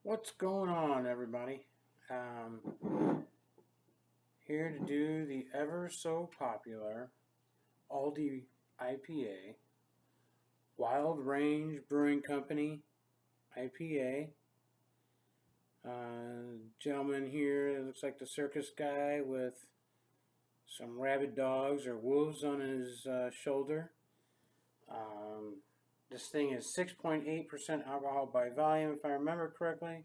What's going on, everybody? Here to do the ever so popular Aldi IPA, Wild Range Brewing Company IPA. Gentleman here looks like the circus guy with some rabid dogs or wolves on his shoulder. This thing is 6.8% alcohol by volume, if I remember correctly.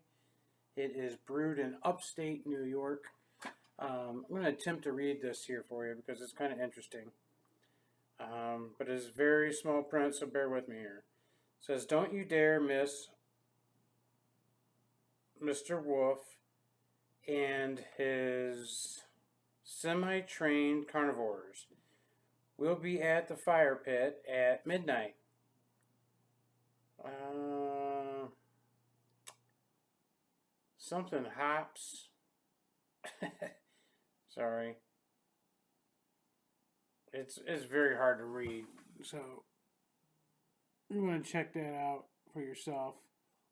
It is brewed in Upstate New York. I'm going to attempt to read this here for you because it's kind of interesting. But it's very small print, so bear with me here. It says, "Don't you dare miss Mr. Wolf and his semi-trained carnivores. We'll be at the fire pit at midnight." Something hops. Sorry. It's very hard to read. So you want to check that out for yourself.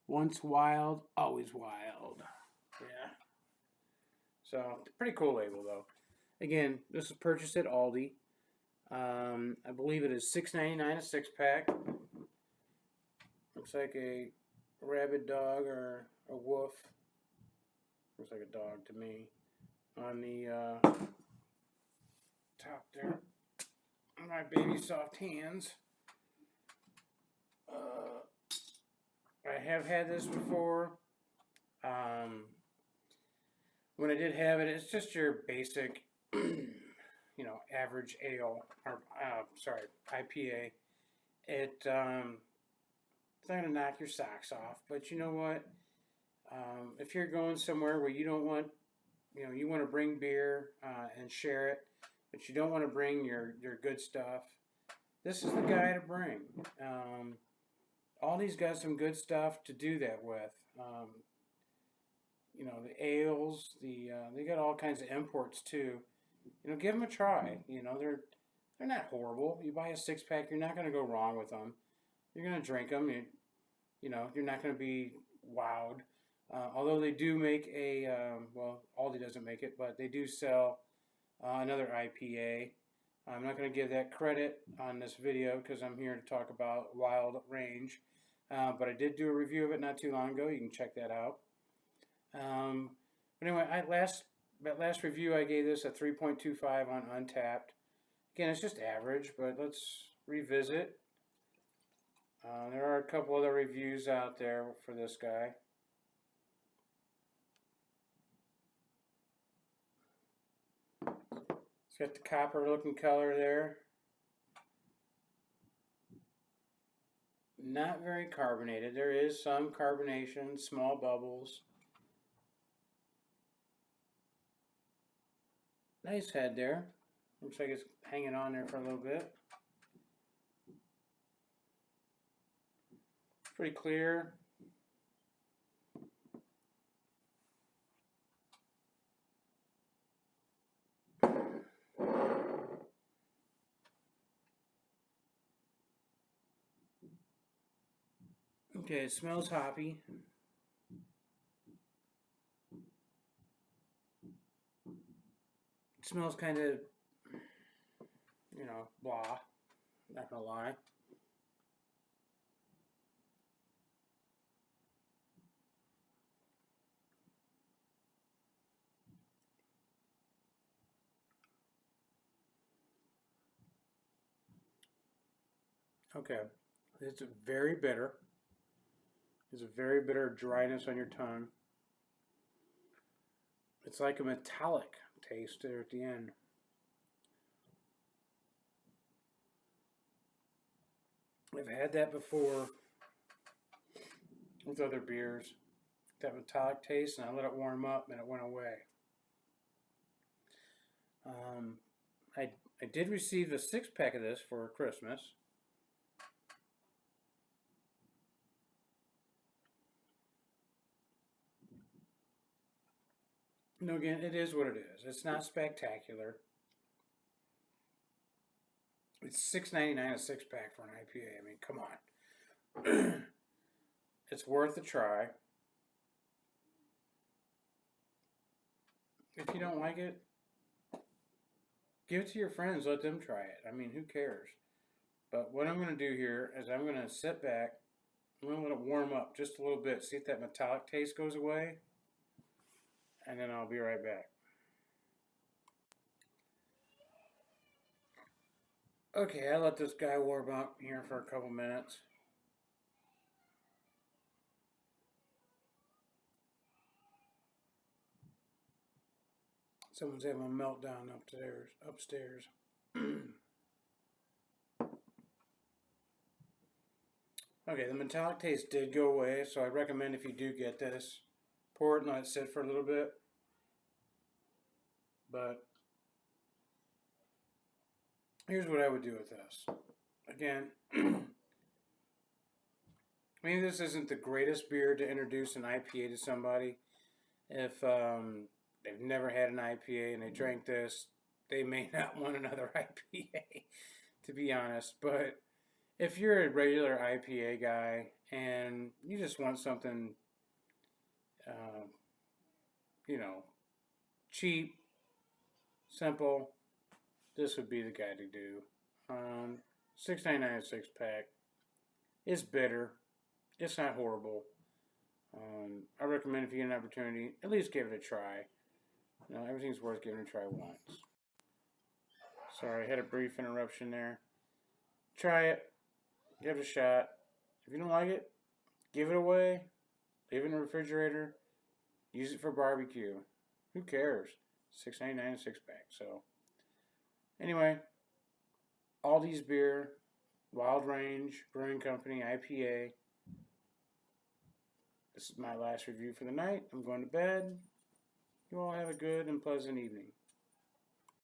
Once wild, always wild. Yeah. So pretty cool label though. Again, this is purchased at Aldi. I believe it is $6.99 a 6-pack. Looks like a rabid dog or a wolf. Looks like a dog to me. On the top there. My baby soft hands. I have had this before. When I did have it, it's just your basic, average ale or IPA. It's not gonna knock your socks off, but you know what? If you're going somewhere where you don't want, you want to bring beer and share it, but you don't want to bring your good stuff, this is the guy to bring. Aldi's got some good stuff to do that with. The ales, they got all kinds of imports too. Give them a try. They're not horrible. You buy a 6-pack, you're not going to go wrong with them. You're going to drink them. You're not going to be wowed. Although they do make Aldi doesn't make it, but they do sell another IPA. I'm not going to give that credit on this video because I'm here to talk about Wild Range. But I did do a review of it not too long ago. You can check that out. But anyway, that last review I gave this a 3.25 on Untapped. Again, it's just average, but let's revisit. There are a couple other reviews out there for this guy. It's got the copper looking color there. Not very carbonated. There is some carbonation, small bubbles. Nice head there. Looks like it's hanging on there for a little bit. Pretty clear. Okay, it smells hoppy. It smells kind of, blah. Not gonna lie. Okay, it's very bitter. There's a very bitter dryness on your tongue. It's like a metallic taste there at the end. I've had that before with other beers. That metallic taste, and I let it warm up and it went away. I did receive a 6-pack of this for Christmas. Again, it is what it is. It's not spectacular. It's $6.99 a 6-pack for an IPA. I mean, come on. It's worth a try. If you don't like it, give it to your friends. Let them try it. I mean, who cares? But what I'm going to do here is I'm going to sit back. I'm going to let it warm up just a little bit. See if that metallic taste goes away. And then I'll be right back. Okay, I let this guy warm up here for a couple minutes. Someone's having a meltdown upstairs. Okay, the metallic taste did go away, so I recommend if you do get this, pour it and let it sit for a little bit. But here's what I would do with this. Again, maybe this isn't the greatest beer to introduce an IPA to somebody. If they've never had an IPA and they drank this, they may not want another IPA, to be honest. But if you're a regular IPA guy and you just want something, cheap, simple, this would be the guy to do. $6.99 a 6-pack. It's bitter. It's not horrible. I recommend if you get an opportunity, at least give it a try. Everything's worth giving a try once. Sorry, I had a brief interruption there. Try it. Give it a shot. If you don't like it, give it away. Leave it in the refrigerator. Use it for barbecue. Who cares? $6.99 a 6-pack. So, anyway, Aldi's beer, Wild Range Brewing Company, IPA. This is my last review for the night. I'm going to bed. You all have a good and pleasant evening.